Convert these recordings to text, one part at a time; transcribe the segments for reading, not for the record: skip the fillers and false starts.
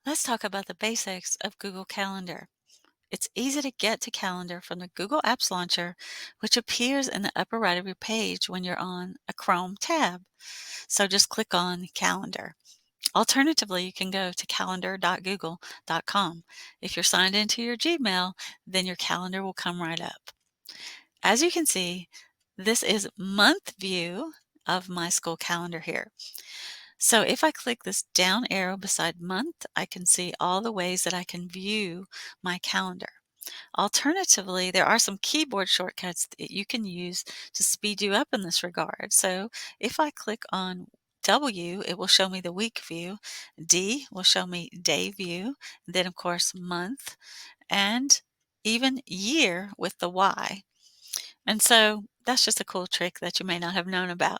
Let's talk about the basics of Google Calendar. It's easy to get to Calendar from the Google Apps Launcher, which appears in the upper right of your page when you're on a Chrome tab. So just click on Calendar. Alternatively, you can go to calendar.google.com. If you're signed into your Gmail, then your calendar will come right up. As you can see, this is month view of my school calendar here. So if I click this down arrow beside month, I can see all the ways that I can view my calendar. Alternatively, there are some keyboard shortcuts that you can use to speed you up in this regard. So if I click on W, it will show me the week view. D will show me day view. Then, of course, month and even year with the Y. And so that's just a cool trick that you may not have known about.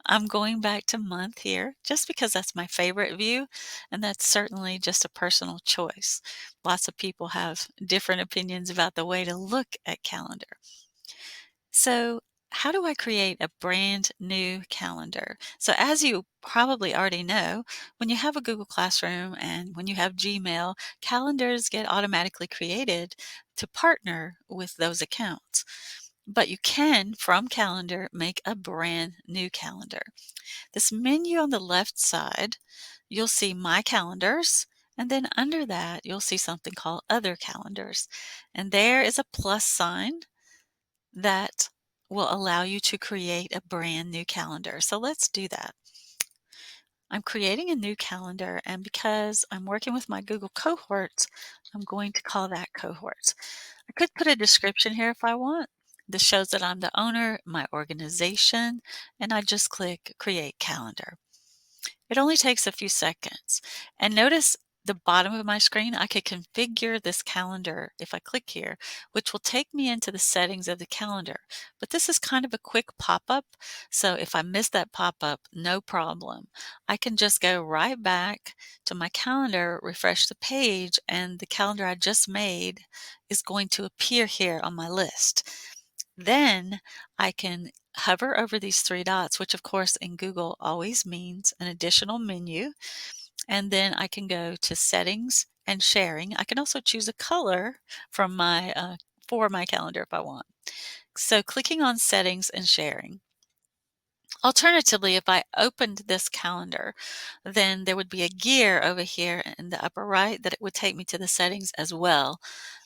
I'm going back to month here just because that's my favorite view, and that's certainly just a personal choice. Lots of people have different opinions about the way to look at calendar. So how do I create a brand new calendar? So as you probably already know, when you have a Google Classroom and when you have Gmail, calendars get automatically created to partner with those accounts. But you can, from Calendar, make a brand new calendar. This menu on the left side, you'll see My Calendars, and then under that, you'll see something called Other Calendars. And there is a plus sign that will allow you to create a brand new calendar. So let's do that. I'm creating a new calendar, and because I'm working with my Google cohorts, I'm going to call that cohorts. I could put a description here if I want. This shows that I'm the owner, my organization, and I just click Create Calendar. It only takes a few seconds. And notice the bottom of my screen, I could configure this calendar if I click here, which will take me into the settings of the calendar. But this is kind of a quick pop-up, so if I miss that pop-up, no problem. I can just go right back to my calendar, refresh the page, and the calendar I just made is going to appear here on my list. Then I can hover over these three dots, which of course in Google always means an additional menu. And then I can go to settings and sharing. I can also choose a color from for my calendar if I want. So clicking on settings and sharing. Alternatively, if I opened this calendar, then there would be a gear over here in the upper right that it would take me to the settings as well.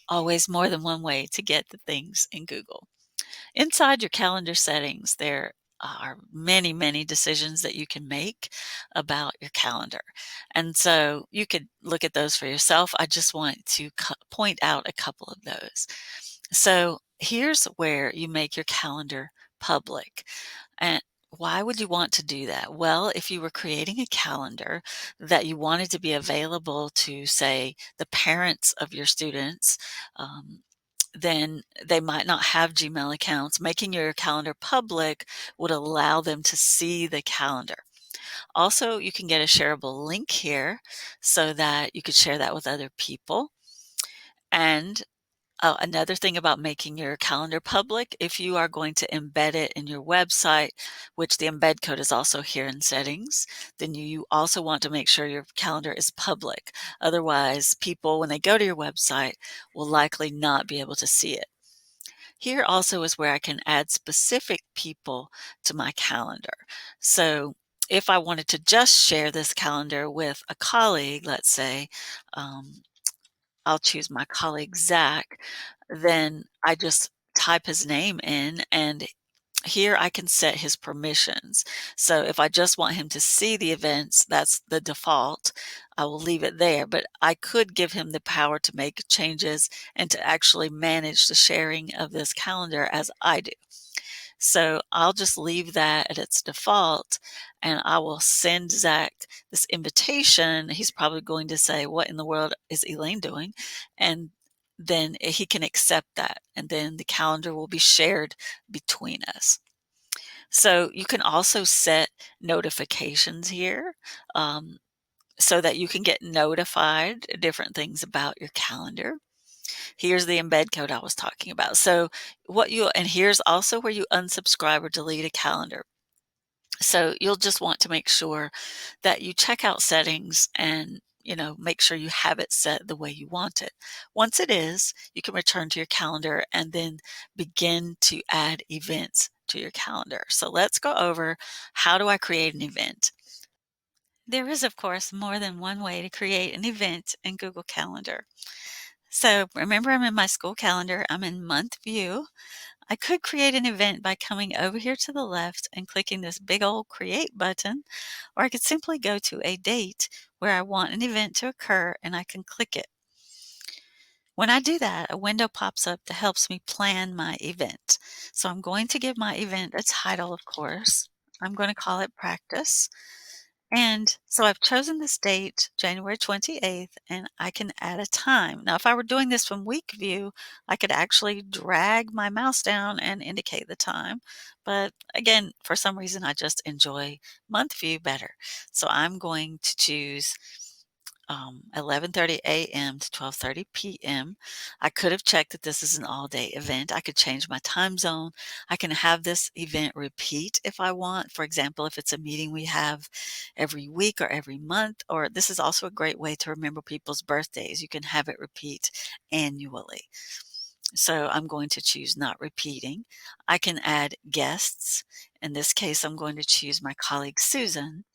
Always more than one way to get the things in Google. Inside your calendar settings, there are many, many decisions that you can make about your calendar. And so you could look at those for yourself. I just want to point out a couple of those. So here's where you make your calendar public. And why would you want to do that? Well, if you were creating a calendar that you wanted to be available to, say, the parents of your students, then they might not have Gmail accounts. Making your calendar public would allow them to see the calendar. Also, you can get a shareable link here so that you could share that with other people. And another thing about making your calendar public, if you are going to embed it in your website, which the embed code is also here in settings, then you also want to make sure your calendar is public. Otherwise, people, when they go to your website, will likely not be able to see it. Here also is where I can add specific people to my calendar. So if I wanted to just share this calendar with a colleague, let's say, um, I'll choose my colleague Zach, then I just type his name in, and here I can set his permissions. So if I just want him to see the events, that's the default. I will leave it there, but I could give him the power to make changes and to actually manage the sharing of this calendar as I do. So I'll just leave that at its default, and I will send Zach this invitation. He's probably going to say, "What in the world is Elaine doing?" And then he can accept that, and then the calendar will be shared between us. So you can also set notifications here, so that you can get notified different things about your calendar. Here's the embed code I was talking about. So and here's also where you unsubscribe or delete a calendar. So you'll just want to make sure that you check out settings and make sure you have it set the way you want it. Once it is, you can return to your calendar and then begin to add events to your calendar. So let's go over, how do I create an event? There is, of course, more than one way to create an event in Google Calendar. So remember, I'm in my school calendar, I'm in month view. I could create an event by coming over here to the left and clicking this big old create button, or I could simply go to a date where I want an event to occur and I can click it. When I do that, a window pops up that helps me plan my event. So I'm going to give my event a title, of course. I'm going to call it practice. And so I've chosen this date, January 28th, and I can add a time. Now, if I were doing this from week view, I could actually drag my mouse down and indicate the time. But again, for some reason, I just enjoy month view better. So I'm going to choose 11:30 a.m. to 12:30 p.m. I could have checked that this is an all-day event. I could change my time zone. I can have this event repeat if I want. For example, if it's a meeting we have every week or every month, or this is also a great way to remember people's birthdays. You can have it repeat annually. So I'm going to choose not repeating. I can add guests. In this case, I'm going to choose my colleague Susan.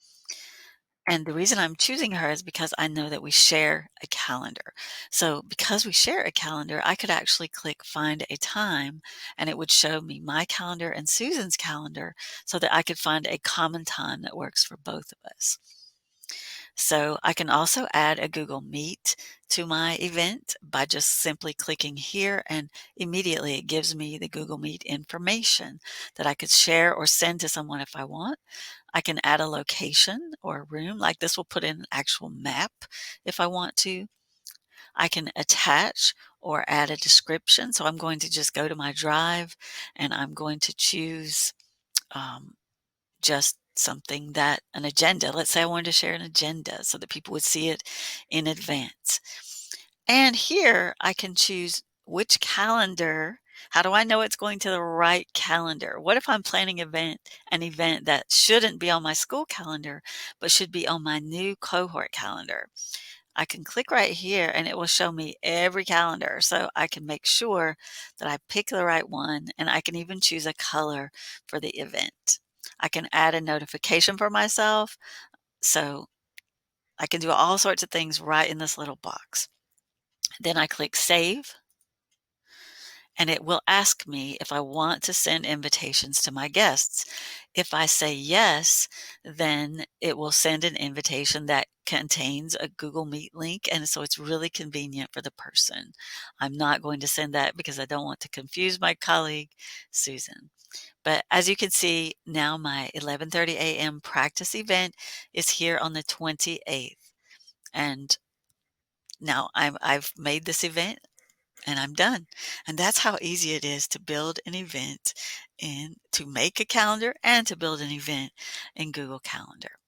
And the reason I'm choosing her is because I know that we share a calendar. So because we share a calendar, I could actually click find a time and it would show me my calendar and Susan's calendar so that I could find a common time that works for both of us. So I can also add a Google Meet to my event by just simply clicking here, and immediately it gives me the Google Meet information that I could share or send to someone if I want. I can add a location or a room, like this will put in an actual map if I want to. I can attach or add a description. So I'm going to just go to my drive and I'm going to choose um, just something that an agenda. Let's say I wanted to share an agenda so that people would see it in advance. And here I can choose which calendar. How do I know it's going to the right calendar? What if I'm planning an event that shouldn't be on my school calendar, but should be on my new cohort calendar? I can click right here and it will show me every calendar. So I can make sure that I pick the right one, and I can even choose a color for the event. I can add a notification for myself. So I can do all sorts of things right in this little box. Then I click save, and it will ask me if I want to send invitations to my guests. If I say yes, then it will send an invitation that contains a Google Meet link, and so it's really convenient for the person. I'm not going to send that because I don't want to confuse my colleague, Susan. But as you can see, now my 11:30 a.m. practice event is here on the 28th. And now I've made this event and I'm done. And that's how easy it is to build an event and to make a calendar and to build an event in Google Calendar.